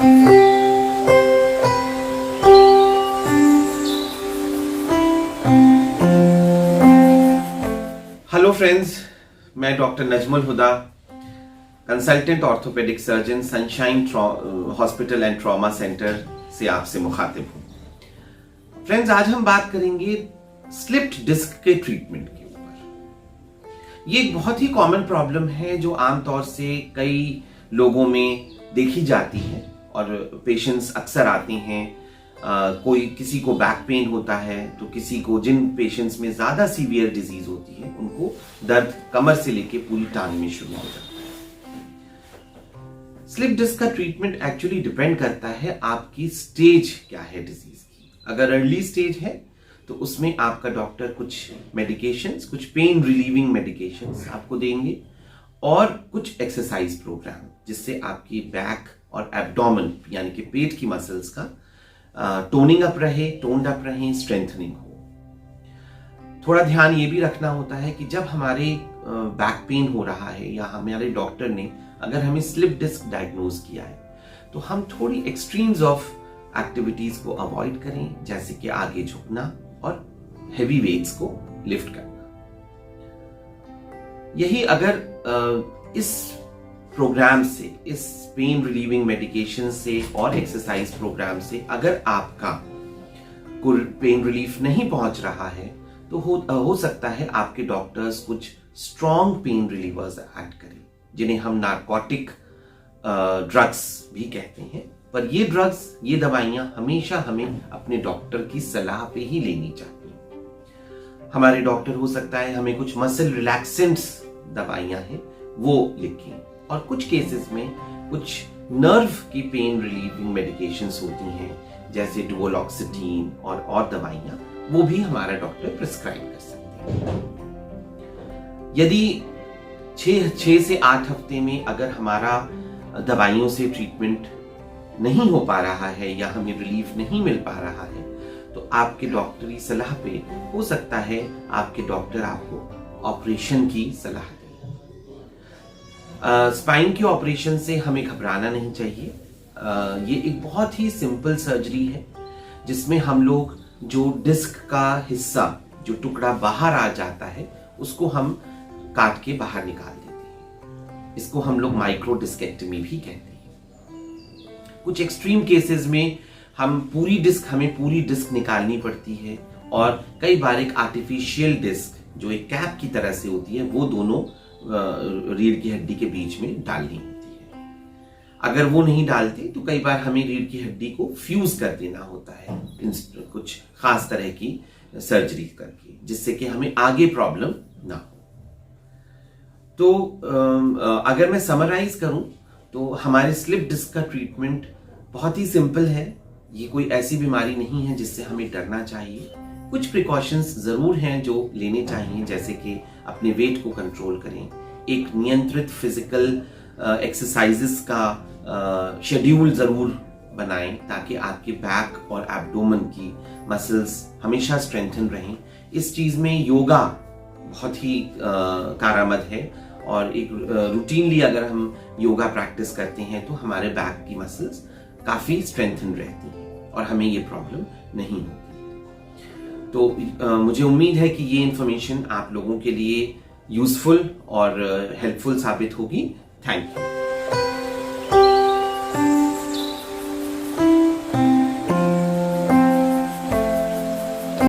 Hello friends, मैं doctor Najmul Huda, consultant orthopaedic surgeon, sunshine hospital and trauma centre से आपसे मुखातिब हूं। फ्रेंड्स, आज हम बात करेंगे स्लिप्ड डिस्क के ट्रीटमेंट के ऊपर। ये एक बहुत ही कॉमन प्रॉब्लम है जो आमतौर से कई लोगों में देखी जाती है और पेशेंट्स अक्सर आते हैं। कोई किसी को बैक पेन होता है तो किसी को, जिन पेशेंट्स में ज्यादा सीवियर डिजीज होती है, उनको दर्द कमर से लेके पूरी टांग में शुरू हो जाता है। स्लिप डिस्क का ट्रीटमेंट एक्चुअली डिपेंड करता है आपकी स्टेज क्या है डिजीज की। अगर अर्ली स्टेज है तो उसमें आपका डॉक्टर कुछ मेडिकेशंस, कुछ पेन रिलीविंग मेडिकेशंस आपको देंगे और कुछ एक्सरसाइज प्रोग्राम, जिससे आपकी बैक और एब्डोमेन यानी कि पेट की मसल्स का टोनिंग अप रहे, टोन्ड अप रहे, स्ट्रेंथनिंग हो। थोड़ा ध्यान ये भी रखना होता है कि जब हमारे बैक पेन हो रहा है या हमारे डॉक्टर ने अगर हमें स्लिप डिस्क डायग्नोज किया है तो हम थोड़ी एक्सट्रीम्स ऑफ एक्टिविटीज को अवॉइड करें, जैसे कि आगे झुकना और हेवी वेट्स को लिफ्ट करना। यही अगर इस प्रोग्राम से, इस पेन रिलीविंग मेडिकेशन से और एक्सरसाइज प्रोग्राम से अगर आपका पेन रिलीफ नहीं पहुंच रहा है तो हो सकता है आपके डॉक्टर्स कुछ स्ट्रॉन्ग पेन रिलीवर्स ऐड करें, जिन्हें हम नार्कोटिक ड्रग्स भी कहते हैं। पर ये ड्रग्स, ये दवाइयां हमेशा हमें अपने डॉक्टर की सलाह पे ही लेनी चाहिए। हमारे डॉक्टर हो सकता है हमें कुछ मसल रिलैक्सेंट्स दवाइयां हैं वो लिखें, और कुछ केसेस में कुछ नर्व की पेन रिलीविंग मेडिकेशंस होती हैं, जैसे डुओलॉक्सिटीन और दवाइयां, वो भी हमारा डॉक्टर प्रिस्क्राइब कर सकते हैं। यदि 6 से 8 हफ्ते में अगर हमारा दवाइयों से ट्रीटमेंट नहीं हो पा रहा है या हमें रिलीफ नहीं मिल पा रहा है तो आपके डॉक्टरी सलाह पे हो सकता है आपके डॉक्टर आपको ऑपरेशन की सलाह दें। स्पाइन के ऑपरेशन से हमें घबराना नहीं चाहिए। ये एक बहुत ही सिंपल सर्जरी है जिसमें हम लोग जो डिस्क का हिस्सा, जो टुकड़ा बाहर आ जाता है, उसको हम काट के बाहर निकाल देते हैं। इसको हम लोग माइक्रो डिस्केक्टमी भी कहते हैं। कुछ एक्सट्रीम केसेस में हमें पूरी डिस्क निकालनी पड़ती है, और कई बार एक आर्टिफिशियल डिस्क जो एक कैप की तरह से होती है वो दोनों रीढ़ की हड्डी के बीच में डालनी होती है। अगर वो नहीं डालते तो कई बार हमें रीढ़ की हड्डी को फ्यूज कर देना होता है कुछ खास तरह की सर्जरी करके, जिससे कि हमें आगे प्रॉब्लम ना हो। तो अगर मैं समराइज करूं तो हमारे स्लिप डिस्क का ट्रीटमेंट बहुत ही सिंपल है। ये कोई ऐसी बीमारी नहीं है जिससे हमें डरना चाहिए। कुछ प्रिकॉशंस जरूर हैं जो लेने चाहिए, जैसे कि अपने वेट को कंट्रोल करें, एक नियंत्रित फिजिकल एक्सरसाइजेस का शेड्यूल जरूर बनाएं ताकि आपके बैक और एब्डोमेन की मसल्स हमेशा स्ट्रेंथन रहें। इस चीज में योगा बहुत ही कारआमद है, और एक रूटीनली अगर हम योगा प्रैक्टिस करते हैं तो हमारे बैक की मसल्स काफी स्ट्रेंथन रहती हैं और हमें ये प्रॉब्लम नहीं होती। तो मुझे उम्मीद है कि ये इंफॉर्मेशन आप लोगों के लिए यूजफुल और हेल्पफुल साबित होगी। Thank you.